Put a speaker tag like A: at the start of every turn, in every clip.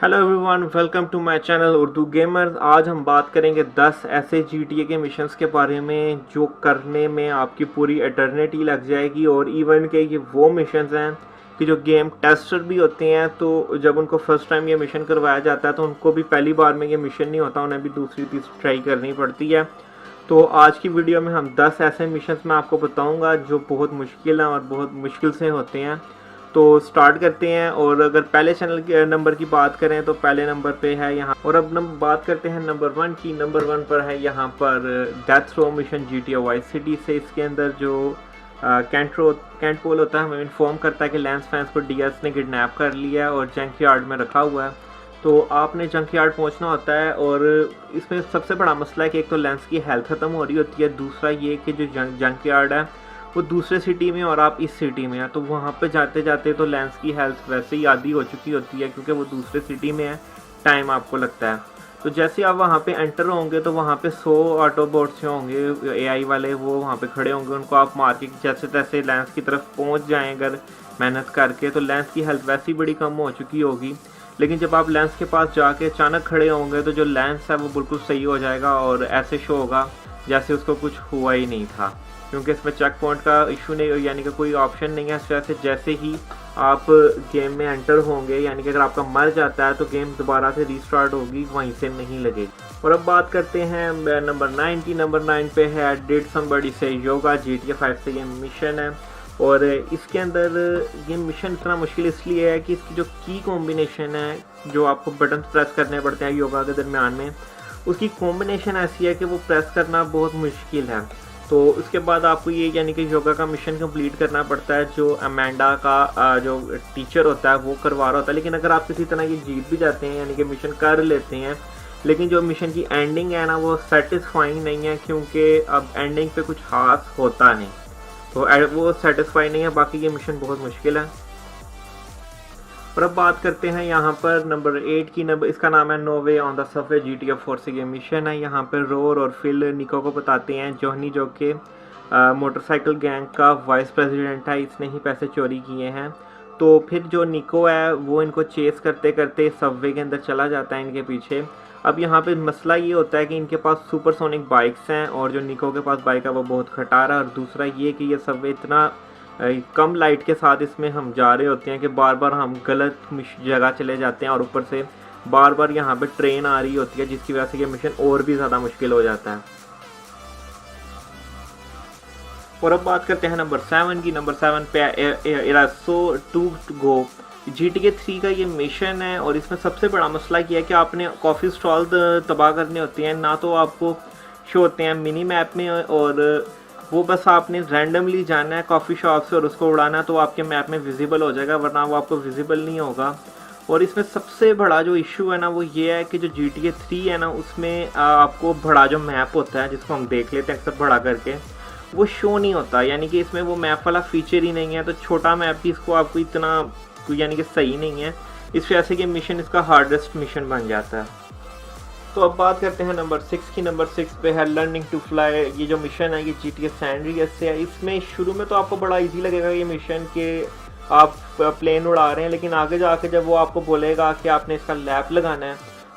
A: Hello everyone, welcome to my channel Urdu gamers. आज हम बात करेंगे 10 ऐसे GTA के मिशंस के बारे में जो करने में आपकी पूरी एटर्निटी लग जाएगी। और इवन के ये वो मिशंस हैं कि जो गेम टेस्टर भी होते हैं, तो जब उनको फर्स्ट टाइम ये मिशन करवाया जाता है तो उनको भी पहली बार में ये मिशन नहीं होता, उन्हें भी दूसरी तीसरी ट्राई करनी पड़ती है। तो आज की वीडियो में हम 10 ऐसे मिशंस मैं आपको बताऊँगा जो बहुत मुश्किल हैं और बहुत मुश्किल से होते हैं। तो स्टार्ट करते हैं। और अगर पहले चैनल के नंबर की बात करें तो पहले नंबर पे है यहाँ। और अब बात करते हैं नंबर 1 की। नंबर 1 पर है यहाँ पर death row mission GTA vice city से। इसके अंदर जो कैंट पोल होता है हमें इन्फॉर्म करता है कि लैंस फैंस को डीएस ने किडनैप कर लिया है और जंक यार्ड में रखा हुआ है। तो आपने जंक यार्ड पहुँचना होता है। और इसमें सबसे बड़ा मसला है कि एक तो लैंस की हेल्थ ख़त्म हो रही होती है, दूसरा ये कि जो जंक यार्ड है वो दूसरे सिटी में और आप इस सिटी में हैं, तो वहाँ पे जाते जाते तो लैंस की हेल्थ वैसे ही आधी हो चुकी होती है क्योंकि वो दूसरे सिटी में है, टाइम आपको लगता है। तो जैसे आप वहाँ पे एंटर होंगे तो वहाँ पे 100 ऑटोबॉट्स जो होंगे एआई वाले वो वहाँ पे खड़े होंगे। उनको आप मार के जैसे तैसे लैंस की तरफ पहुँच जाएँ अगर मेहनत करके, तो लैंस की हेल्थ वैसे ही बड़ी कम हो चुकी होगी। लेकिन जब आप लैंस के पास जाके अचानक खड़े होंगे तो जो लैंस है वो बिल्कुल सही हो जाएगा और ऐसे शो होगा जैसे उसको कुछ हुआ ही नहीं था, क्योंकि इसमें चेक पॉइंट का इशू नहीं, यानी कि कोई ऑप्शन नहीं है। इस वजह से जैसे ही आप गेम में एंटर होंगे, यानी कि अगर आपका मर जाता है तो गेम दोबारा से रीस्टार्ट होगी, वहीं से नहीं लगेगी। और अब बात करते हैं नंबर 9 की। नंबर 9 पे है डिड समबडी से योगा। GTA 5 से ये मिशन है। और इसके अंदर ये मिशन इतना मुश्किल इसलिए है कि इसकी जो की कॉम्बिनेशन है, जो आपको बटन प्रेस करने पड़ते हैं योगा के दरमियान में, उसकी कॉम्बिनेशन ऐसी है कि वो प्रेस करना बहुत मुश्किल है। तो उसके बाद आपको ये यानी कि योगा का मिशन कंप्लीट करना पड़ता है, जो अमेंडा का जो टीचर होता है वो करवा रहा होता है। लेकिन अगर आप किसी तरह ये जीत भी जाते हैं, यानी कि मिशन कर लेते हैं, लेकिन जो मिशन की एंडिंग है ना वो सेटिस्फाइंग नहीं है, क्योंकि अब एंडिंग पे कुछ खास होता नहीं, तो वो सेटिस्फाई नहीं है। बाकी ये मिशन बहुत मुश्किल है। और अब बात करते हैं यहाँ पर नंबर 8 की। नंबर इसका नाम है नो वे ऑन द सफे। GTA 4 से ये मिशन है। यहाँ पर रोर और फिल निको को बताते हैं जोहनी, जो कि मोटरसाइकिल गैंग का वाइस प्रेसिडेंट है, इसने ही पैसे चोरी किए हैं। तो फिर जो निको है वो इनको चेस करते करते सबवे के अंदर चला जाता है इनके पीछे। अब यहाँ पे मसला ये होता है कि इनके पास सुपरसोनिक बाइक्स हैं और जो निको के पास बाइक है वो बहुत खटारा है। और दूसरा ये कि ये सबवे इतना कम लाइट के साथ इसमें हम जा रहे होते हैं कि बार बार हम गलत जगह चले जाते हैं, और ऊपर से बार बार यहाँ पे ट्रेन आ रही होती है, जिसकी वजह से ये मिशन और भी ज़्यादा मुश्किल हो जाता है। और अब बात करते हैं नंबर 7 की। नंबर 7 पे इरासो टू गो। GTA 3 का ये मिशन है। और इसमें सबसे बड़ा मसला ये है कि आपने कॉफ़ी स्टॉल तबाह करने होते हैं, ना तो आपको शो होते हैं मिनी मैप में, और वो बस आपने रैंडमली जाना है कॉफ़ी शॉप से और उसको उड़ाना, तो आपके मैप में विजिबल हो जाएगा, वरना वो आपको विजिबल नहीं होगा। और इसमें सबसे बड़ा जो इशू है ना वो ये है कि जो GTA 3 है ना उसमें आपको बड़ा जो मैप होता है, जिसको हम देख लेते हैं अक्सर बड़ा करके, वो शो नहीं होता, यानी कि इसमें वो मैप वाला फीचर ही नहीं है। तो छोटा मैप भी इसको आपको इतना यानी कि सही नहीं है, इस वजह से कि मिशन इसका हार्डेस्ट मिशन बन जाता है। तो अब बात करते हैं नंबर 6 की। नंबर 6 पे है लर्निंग टू फ्लाई। ये जो मिशन है ये GTA सैन एंड्रियास से है। इसमें शुरू में तो आपको बड़ा इजी लगेगा ये मिशन कि आप प्लेन उड़ा रहे हैं, लेकिन आगे जाके जब वो आपको बोलेगा कि आपने इसका लैप लगाना है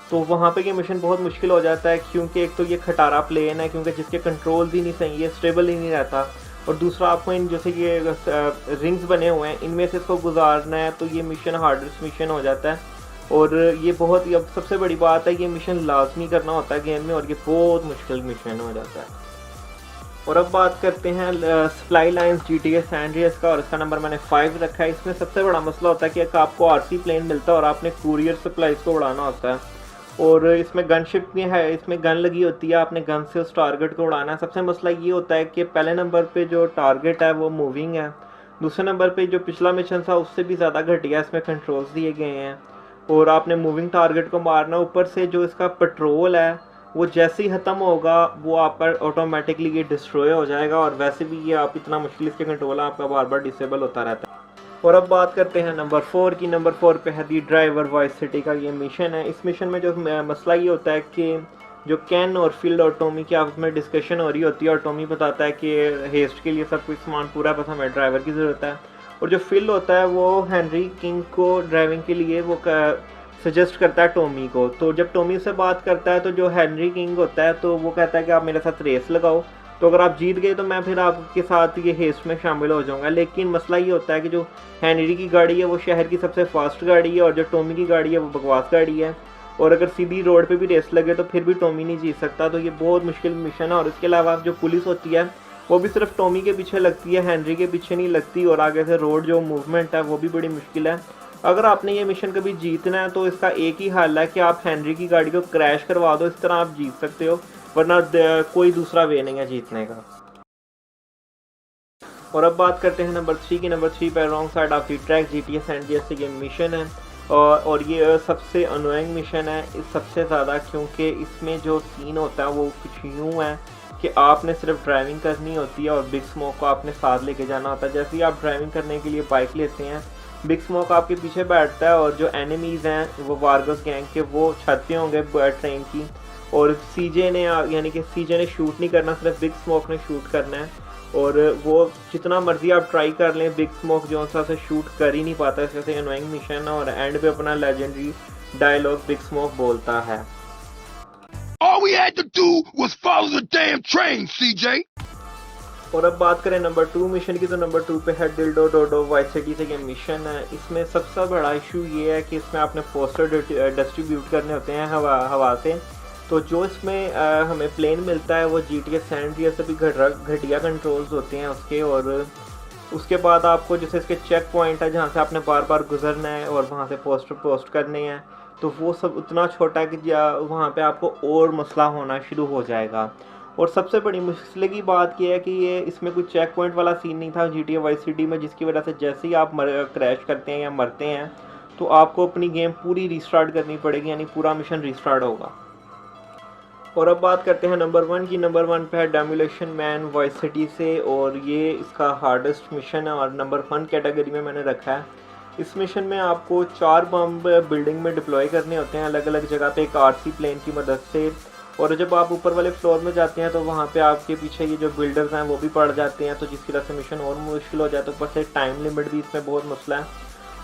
A: तो वहाँ पे ये मिशन बहुत मुश्किल हो जाता है, क्योंकि एक तो ये खटारा प्लेन है, क्योंकि जिसके कंट्रोल ही नहीं सही है, स्टेबल ही नहीं रहता। और दूसरा आपको इन जैसे ये रिंग्स बने हुए हैं इनमें से इसको गुजारना है, तो ये मिशन हार्डेस्ट मिशन हो जाता है। और ये बहुत ही, अब सबसे बड़ी बात है, ये मिशन लाजमी करना होता है गेम में, और ये बहुत मुश्किल मिशन हो जाता है। और अब बात करते हैं supply lines GTA San Andreas का, और इसका नंबर मैंने 5 रखा है। इसमें सबसे बड़ा मसला होता है कि आपको RC प्लेन मिलता है और आपने कुरियर सप्लाईज को उड़ाना होता है। और इसमें गनशिप भी है, इसमें गन लगी होती है, आपने गन से उस टारगेट को उड़ाना है। सबसे मसला ये होता है कि पहले नंबर पे जो टारगेट है वो मूविंग है, दूसरे नंबर पे जो पिछला मिशन था उससे भी ज़्यादा घटिया इसमें कंट्रोल्स दिए गए हैं, और आपने मूविंग टारगेट को मारना। ऊपर से जो इसका पेट्रोल है वो जैसे ही ख़त्म होगा वो आपका ऑटोमेटिकली ये डिस्ट्रॉय हो जाएगा, और वैसे भी ये आप इतना मुश्किल इसके कंट्रोल है, आपका बार बार डिसेबल होता रहता है। और अब बात करते हैं नंबर 4 की। नंबर 4 पे है दी ड्राइवर वाइस सिटी का ये मिशन है। इस मिशन में जो मसला ये होता है कि जो कैन और फील्ड और टॉमी की आपस में डिस्कशन हो रही होती है, और टॉमी बताता है कि हेस्ट के लिए सब कुछ सामान पूरा, बस हमें ड्राइवर की ज़रूरत है। और जो फिल होता है वो हेनरी किंग को ड्राइविंग के लिए वो सजेस्ट करता है टॉमी को। तो जब टॉमी से बात करता है तो जो हेनरी किंग होता है तो वो कहता है कि आप मेरे साथ रेस लगाओ, तो अगर आप जीत गए तो मैं फिर आपके साथ ये हेस्ट में शामिल हो जाऊंगा। लेकिन मसला ये होता है कि जो हेनरी की गाड़ी है वो शहर की सबसे फास्ट गाड़ी है और जो टॉमी की गाड़ी है वो बकवास गाड़ी है, और अगर सीधी रोड पे भी रेस लगे तो फिर भी टॉमी नहीं जीत सकता। तो ये बहुत मुश्किल मिशन है। और इसके अलावा जो पुलिस होती है वो भी सिर्फ टॉमी के पीछे लगती है, हेनरी के पीछे नहीं लगती, और आगे से रोड जो मूवमेंट है वो भी बड़ी मुश्किल है। अगर आपने ये मिशन कभी जीतना है तो इसका एक ही हल है कि आप हेनरी की गाड़ी को क्रैश करवा दो, इस तरह आप जीत सकते हो, वरना कोई दूसरा वे नहीं है जीतने का। और अब बात करते हैं नंबर 3 की। नंबर 3 पे wrong side of the track GTA San Andreas ये मिशन है, और ये सबसे अनोइंग मिशन है इस सबसे ज़्यादा, क्योंकि इसमें जो सीन होता है वो कुछ यूँ है कि आपने सिर्फ ड्राइविंग करनी होती है और बिग स्मोक को आपने साथ लेके जाना होता है। जैसे ही आप ड्राइविंग करने के लिए बाइक लेते हैं, बिग स्मोक आपके पीछे बैठता है और जो एनिमीज़ हैं वो वार्गस गैंग के वो छत पे होंगे ट्रेन की, और सीजे ने यानी कि सीजे ने शूट नहीं करना, सिर्फ बिग स्मोक ने शूट करना है। और वो जितना मर्जी आप ट्राई कर लें, बिग स्मोक जो सा से शूट कर ही नहीं पाता। इस वजह से अनोइंग मिशन है, और एंड पे अपना लेजेंडरी डायलॉग बिग स्मोक बोलता है,
B: All we had to do was follow the damn train, CJ.
A: और अब बात करें नंबर 2 मिशन की, तो नंबर 2 पे है डिल्डो डोडो वाइस सिटी से ये मिशन है। इसमें सबसे बड़ा इशू ये है कि इसमें आपने पोस्टर डिस्ट्रीब्यूट करने होते हैं हवा से। तो जो इसमें हमें प्लेन मिलता है वो GTA सैन अंड्रियास से भी घटिया कंट्रोल्स होते हैं उसके। और उसके बाद आपको जैसे इसके चेक पॉइंट है जहाँ से आपने बार बार गुजरना है और वहाँ से पोस्टर पोस्ट करने हैं, तो वो सब उतना छोटा है कि वहाँ पे आपको और मसला होना शुरू हो जाएगा। और सबसे बड़ी मुश्किल की बात यह है कि ये इसमें कोई चेक पॉइंट वाला सीन नहीं था GTA वाइस सिटी में, जिसकी वजह से जैसे ही आप क्रैश करते हैं या मरते हैं तो आपको अपनी गेम पूरी रीस्टार्ट करनी पड़ेगी, यानी पूरा मिशन रीस्टार्ट होगा। और अब बात करते हैं नंबर 1 की। नंबर 1 पे है डेमोलिशन मैन वाइस सिटी से, और ये इसका हार्डेस्ट मिशन है और नंबर 1 कैटेगरी में मैंने रखा है। इस मिशन में आपको 4 बम बिल्डिंग में डिप्लॉय करने होते हैं अलग अलग जगह पे एक RC प्लेन की मदद से। और जब आप ऊपर वाले फ्लोर में जाते हैं तो वहाँ पे आपके पीछे ये जो बिल्डर्स हैं वो भी पड़ जाते हैं, तो जिसकी वजह से मिशन और मुश्किल हो जाता है। ऊपर से टाइम लिमिट भी इसमें बहुत मसला है,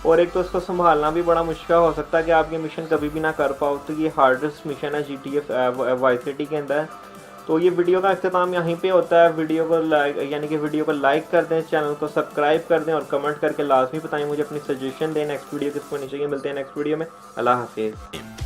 A: और एक तो इसको संभालना भी बड़ा मुश्किल हो सकता है कि आप ये मिशन कभी भी ना कर पाओ। तो ये हार्डेस्ट मिशन है GTA वाइस सिटी के अंदर। तो ये वीडियो का अख्ताम यहीं पे होता है। वीडियो को वीडियो को लाइक कर दें, चैनल को सब्सक्राइब कर दें और कमेंट करके लाजमी बताएं मुझे अपनी सजेशन दें नेक्स्ट वीडियो किसको होनी चाहिए। मिलते हैं नेक्स्ट वीडियो में। अल्लाह हाफिज़।